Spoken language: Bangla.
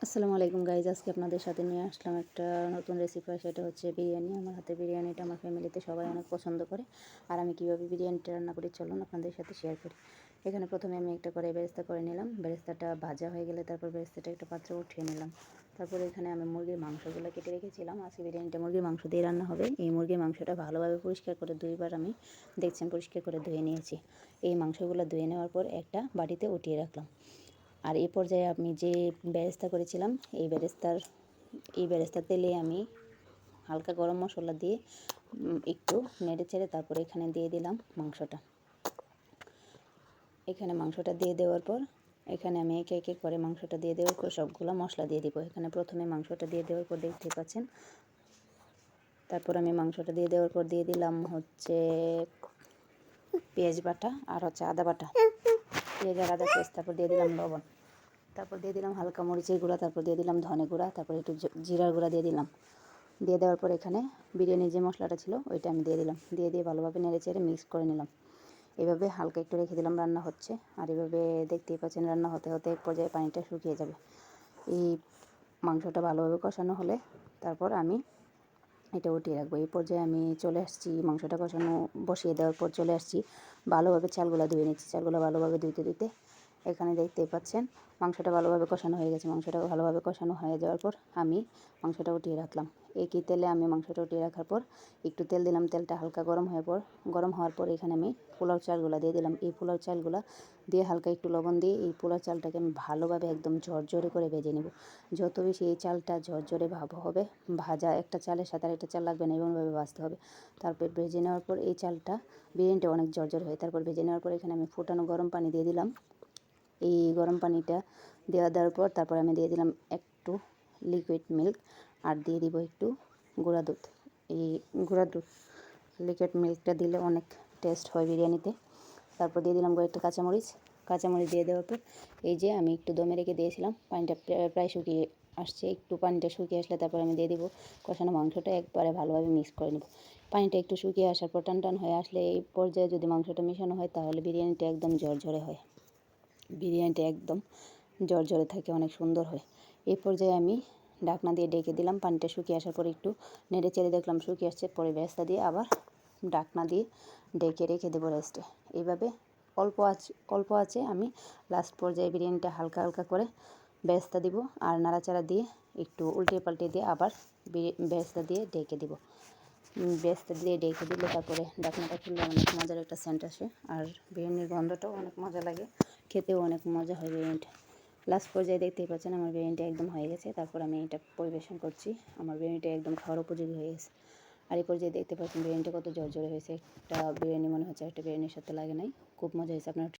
আসসালামু আলাইকুম গাইজ, আজকে আপনাদের সাথে নিয়ে আসলাম একটা নতুন রেসিপি। সেটা হচ্ছে বিরিয়ানি। আমার হাতে বিরিয়ানিটা আমার ফ্যামিলিতে সবাই অনেক পছন্দ করে। আর আমি কীভাবে বিরিয়ানিটা রান্না করি চলুন আপনাদের সাথে শেয়ার করি। এখানে প্রথমে আমি একটা করে বেরেস্তা করে নিলাম। বেরেস্তাটা ভাজা হয়ে গেলে তারপর বেরেস্তাটা একটা পাত্রে উঠিয়ে নিলাম। তারপরে এখানে আমি মুরগির মাংসগুলো কেটে রেখেছিলাম। আজকে বিরিয়ানিটা মুরগির মাংস দিয়ে রান্না হবে। এই মুরগির মাংসটা ভালোভাবে পরিষ্কার করে দুইবার আমি দেখছেন পরিষ্কার করে ধুয়ে নিয়েছি। এই মাংসগুলো ধুয়ে নেওয়ার পর একটা বাটিতে উঠিয়ে রাখলাম। আর এই পর্যায়ে আমি যে বেরেস্তা করেছিলাম এই বেরেস্তার তেলে আমি হালকা গরম মশলা দিয়ে একটু নেড়ে চেড়ে তারপরে এখানে দিয়ে দিলাম মাংসটা। এখানে মাংসটা দিয়ে দেওয়ার পর এখানে আমি একে একে করে মাংসটা দিয়ে দেওয়ার পর সবগুলো মশলা দিয়ে দিব। এখানে প্রথমে মাংসটা দিয়ে দেওয়ার পর দেখতে পাচ্ছেন। তারপর আমি মাংসটা দিয়ে দেওয়ার পর দিয়ে দিলাম হচ্ছে পেঁয়াজ বাটা আর হচ্ছে আদা বাটা, পেঁয়াজ আর আদা পেস্ট। তারপর দিয়ে দিলাম লবণ, তারপর দিয়ে দিলাম হালকা মরিচের গুঁড়া, তারপর দিয়ে দিলাম ধনে গুঁড়া, তারপর একটু জিরার গুঁড়া দিয়ে দিলাম। দিয়ে দেওয়ার পর এখানে বিরিয়ানির যে মশলাটা ছিল ওইটা আমি দিয়ে দিলাম। দিয়ে ভালোভাবে নেড়ে চেড়ে মিক্স করে নিলাম। এভাবে হালকা একটু রেখে দিলাম, রান্না হচ্ছে। আর এভাবে দেখতেই পাচ্ছেন রান্না হতে হতে এক পর্যায়ে পানিটা শুকিয়ে যাবে। এই মাংসটা ভালোভাবে কষানো হলে তারপর আমি এটা উঠিয়ে রাখবো। এই পর্যায়ে আমি চলে আসছি, মাংসটা কষানো বসিয়ে দেওয়ার পর চলে আসছি, ভালোভাবে চালগুলো ধুয়ে নিচ্ছি। চালগুলো ভালোভাবে ধুইতে এখানে দেখতেই পাচ্ছেন মাংসটা ভালোভাবে কষানো হয়ে গেছে। মাংসটা ভালোভাবে কষানো হয়ে যাওয়ার পর আমি মাংসটা উঠিয়ে রাখলাম। একই তেলে আমি মাংসটা উঠিয়ে রাখার পর একটু তেল দিলাম। তেলটা হালকা গরম হওয়ার পর এখানে আমি পোলাও চালগুলো দিয়ে দিলাম। এই পোলাও চালগুলো দিয়ে হালকা একটু লবণ দিয়ে এই পোলাও চালটাকে আমি ভালোভাবে একদম ঝরঝরে করে ভেজে নেব। যত বেশি এই চালটা ঝরঝরে ভাব হবে, ভাজা একটা চালের সাথে আরেকটা চাল লাগবে না, এমনভাবে ভাজতে হবে। তারপর ভেজে নেওয়ার পর এই চালটা বিরিয়ানিটা অনেক ঝরঝরে হয়। তারপর ভেজে নেওয়ার পর এখানে আমি ফুটানো গরম পানি দিয়ে দিলাম। এই গরম পানিটা দেওয়ার পর তারপর আমি দিয়ে দিলাম একটু লিকুইড মিল্ক আর দিয়ে দিব একটু গুঁড়া দুধ। এই গুঁড়া দুধ লিকুইড মিল্কটা দিলে অনেক টেস্ট হয় বিরিয়ানিতে। তারপর দিয়ে দিলাম কয়েকটা কাঁচামরিচ দিয়ে দেওয়ার পর এই যে আমি একটু দমে রেখে দিয়েছিলাম, পানিটা প্রায় শুকিয়ে আসছে। একটু পানিটা শুকিয়ে আসলে তারপর আমি দিয়ে দিব কষানো মাংসটা, একবারে ভালোভাবে মিক্স করে নেব। পানিটা একটু শুকিয়ে আসার পর টান টান হয়ে আসলে এই পর্যায়ে যদি মাংসটা মেশানো হয় তাহলে বিরিয়ানিটা একদম ঝরঝরে হয়। বিরিয়ানিটা একদম ঝরঝরে থাকে, অনেক সুন্দর হয়। এই পর্যায়ে আমি ঢাকনা দিয়ে ডেকে দিলাম। পানিটা শুকিয়ে আসার পর একটু নেড়ে চেড়ে দেখলাম শুকিয়ে আসছে। পরে বেরেস্তা দিয়ে আবার ঢাকনা দিয়ে ডেকে রেখে দেবো রেস্টে। এইভাবে অল্প আছে আমি লাস্ট পর্যায়ে বিরিয়ানিটা হালকা হালকা করে বেরেস্তা দিব আর নাড়াচাড়া দিয়ে একটু উল্টে পাল্টে দিয়ে আবার বেরেস্তা দিয়ে ডেকে দিব। বেরেস্তা দিয়ে ডেকে দিলে তারপরে ঢাকনাটা খুললে অনেক মজার একটা সেন্ট আসে। আর বিরিয়ানির গন্ধটাও অনেক মজা লাগে, খেতেও অনেক মজা হয় বিরিয়ানিটা। লাস্ট পর্যায়ে দেখতেই পাচ্ছেন আমার বিরিয়ানিটা একদম হয়ে গেছে। তারপর আমি এটা পরিবেশন করছি। আমার বিরিয়ানিটা একদম খাওয়ার উপযোগী হয়ে গেছে। আর এই পর্যায়ে দেখতে পাচ্ছেন বিরিয়ানিটা কত ঝরঝরে হয়েছে। একটা বিরিয়ানি মনে হচ্ছে একটা বিরিয়ানির সাথে লাগে নাই, খুব মজা হয়েছে। আপনার